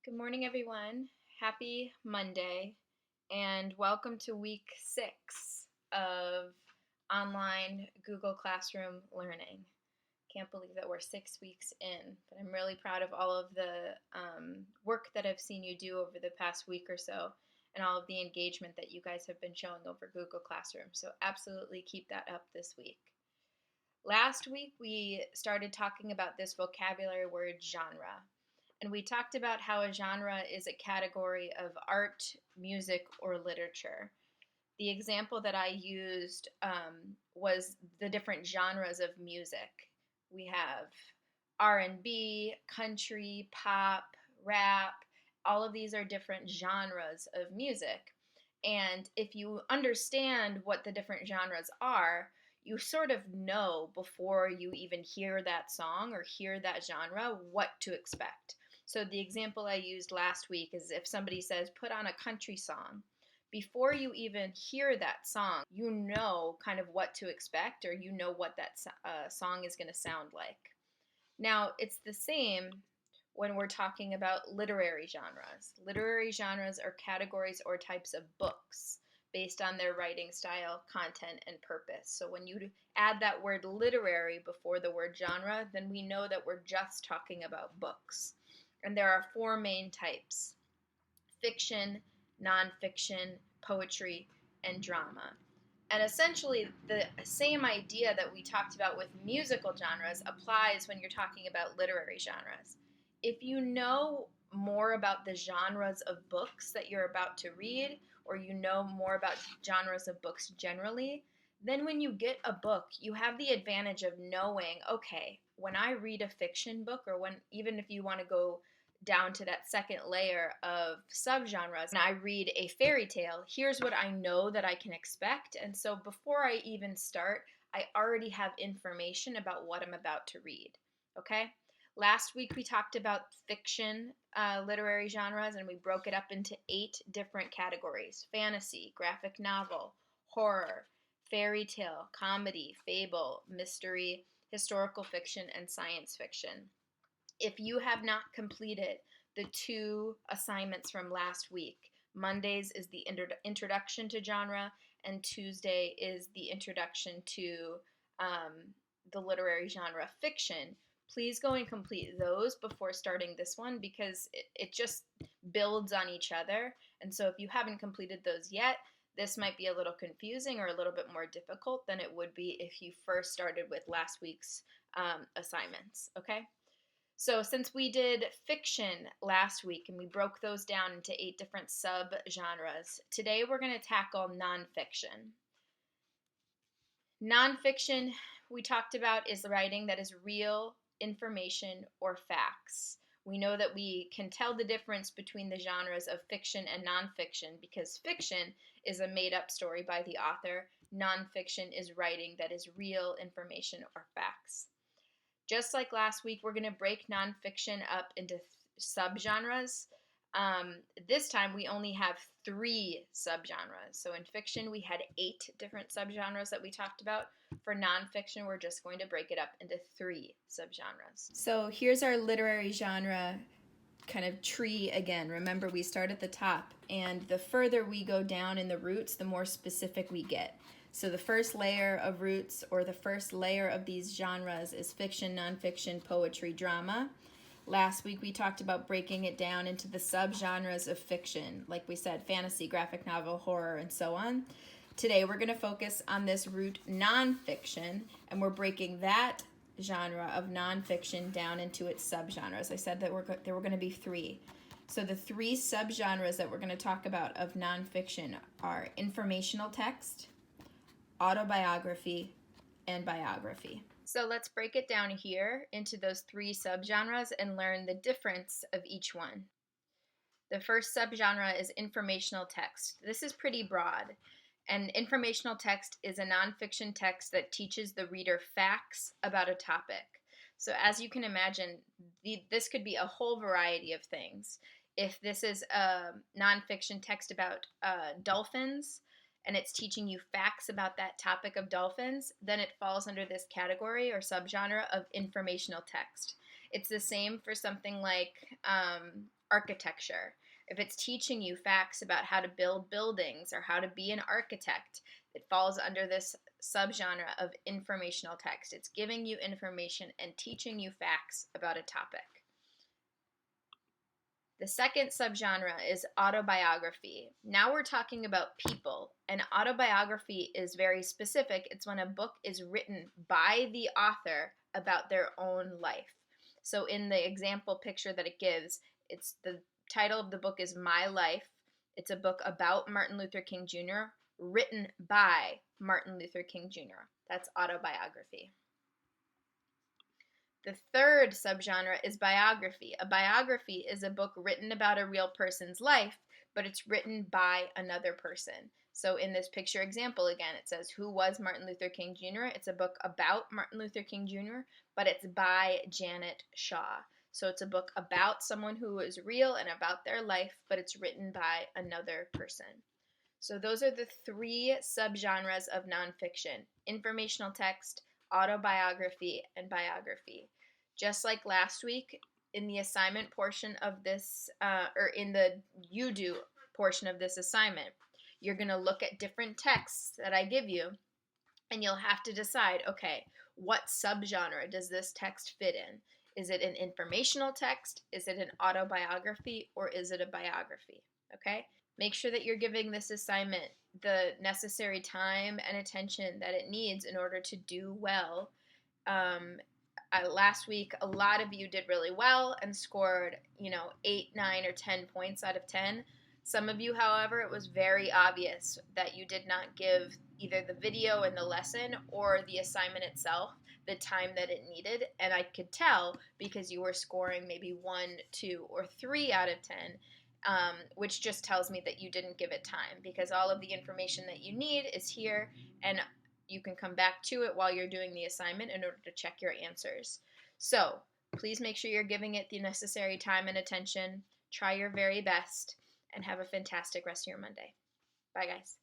Good morning, everyone. Happy Monday, and welcome to week 6 of online Google Classroom learning. Can't believe that we're 6 weeks in, but I'm really proud of all of the work that I've seen you do over the past week or so, and all of the engagement that you guys have been showing over Google Classroom. So, absolutely keep that up this week. Last week, we started talking about this vocabulary word genre. And we talked about how a genre is a category of art, music, or literature. The example that I used was the different genres of music. We have R&B, country, pop, rap. All of these are different genres of music. And if you understand what the different genres are, you sort of know before you even hear that song or hear that genre what to expect. So the example I used last week is if somebody says, put on a country song, before you even hear that song, you know kind of what to expect, or you know what that song is going to sound like. Now, it's the same when we're talking about literary genres. Literary genres are categories or types of books based on their writing style, content, and purpose. So when you add that word literary before the word genre, then we know that we're just talking about books. And there are 4 main types: fiction, nonfiction, poetry, and drama. And essentially, the same idea that we talked about with musical genres applies when you're talking about literary genres. If you know more about the genres of books that you're about to read, or you know more about genres of books generally, then when you get a book, you have the advantage of knowing, okay, when I read a fiction book, or when, even if you want to go down to that second layer of subgenres, and I read a fairy tale, here's what I know that I can expect. And so before I even start, I already have information about what I'm about to read. Okay? Last week we talked about fiction literary genres, and we broke it up into 8 different categories: fantasy, graphic novel, horror, fairy tale, comedy, fable, mystery, historical fiction, and science fiction. If you have not completed the 2 assignments from last week, Mondays is the introduction to genre, and Tuesday is the introduction to the literary genre fiction. Please go and complete those before starting this one, because it just builds on each other. And so if you haven't completed those yet, this might be a little confusing or a little bit more difficult than it would be if you first started with last week's assignments, okay? So since we did fiction last week and we broke those down into 8 different subgenres, today we're going to tackle nonfiction. Nonfiction, we talked about, is writing that is real information or facts. We know that we can tell the difference between the genres of fiction and nonfiction because fiction is a made-up story by the author. Nonfiction is writing that is real information or facts. Just like last week, we're going to break nonfiction up into subgenres. This time, we only have 3 subgenres. So in fiction, we had 8 different subgenres that we talked about. For nonfiction, we're just going to break it up into 3 subgenres. So here's our literary genre kind of tree again. Remember, we start at the top, and the further we go down in the roots, the more specific we get. So the first layer of roots, or the first layer of these genres, is fiction, nonfiction, poetry, drama. Last week we talked about breaking it down into the subgenres of fiction, like we said, fantasy, graphic novel, horror, and so on. Today we're going to focus on this root nonfiction, and we're breaking that genre of nonfiction down into its subgenres. I said that there were going to be 3. So the 3 subgenres that we're going to talk about of nonfiction are informational text, autobiography, and biography. So let's break it down here into those 3 subgenres and learn the difference of each one. The first subgenre is informational text. This is pretty broad. And informational text is a nonfiction text that teaches the reader facts about a topic. So as you can imagine, this could be a whole variety of things. If this is a nonfiction text about dolphins, and it's teaching you facts about that topic of dolphins, then it falls under this category or subgenre of informational text. It's the same for something like architecture. If it's teaching you facts about how to build buildings or how to be an architect, it falls under this subgenre of informational text. It's giving you information and teaching you facts about a topic. The second subgenre is autobiography. Now we're talking about people, and autobiography is very specific. It's when a book is written by the author about their own life. So in the example picture that it gives, it's the title of the book is My Life. It's a book about Martin Luther King Jr., written by Martin Luther King Jr. That's autobiography. The third subgenre is biography. A biography is a book written about a real person's life, but it's written by another person. So in this picture example, again, it says, Who was Martin Luther King Jr.? It's a book about Martin Luther King Jr., but it's by Janet Shaw. So it's a book about someone who is real and about their life, but it's written by another person. So those are the three subgenres of nonfiction: informational text, autobiography, and biography. Just like last week, in the assignment portion of this, or in the you do portion of this assignment, you're going to look at different texts that I give you, and you'll have to decide, okay, what subgenre does this text fit in? Is it an informational text? Is it an autobiography? Or is it a biography? Okay? Make sure that you're giving this assignment the necessary time and attention that it needs in order to do well. Last week, a lot of you did really well and scored, 8, 9, or 10 points out of 10. Some of you, however, it was very obvious that you did not give either the video in the lesson or the assignment itself the time that it needed. And I could tell because you were scoring maybe 1, 2, or 3 out of 10. Which just tells me that you didn't give it time, because all of the information that you need is here, and you can come back to it while you're doing the assignment in order to check your answers. So please make sure you're giving it the necessary time and attention. Try your very best, and have a fantastic rest of your Monday. Bye, guys.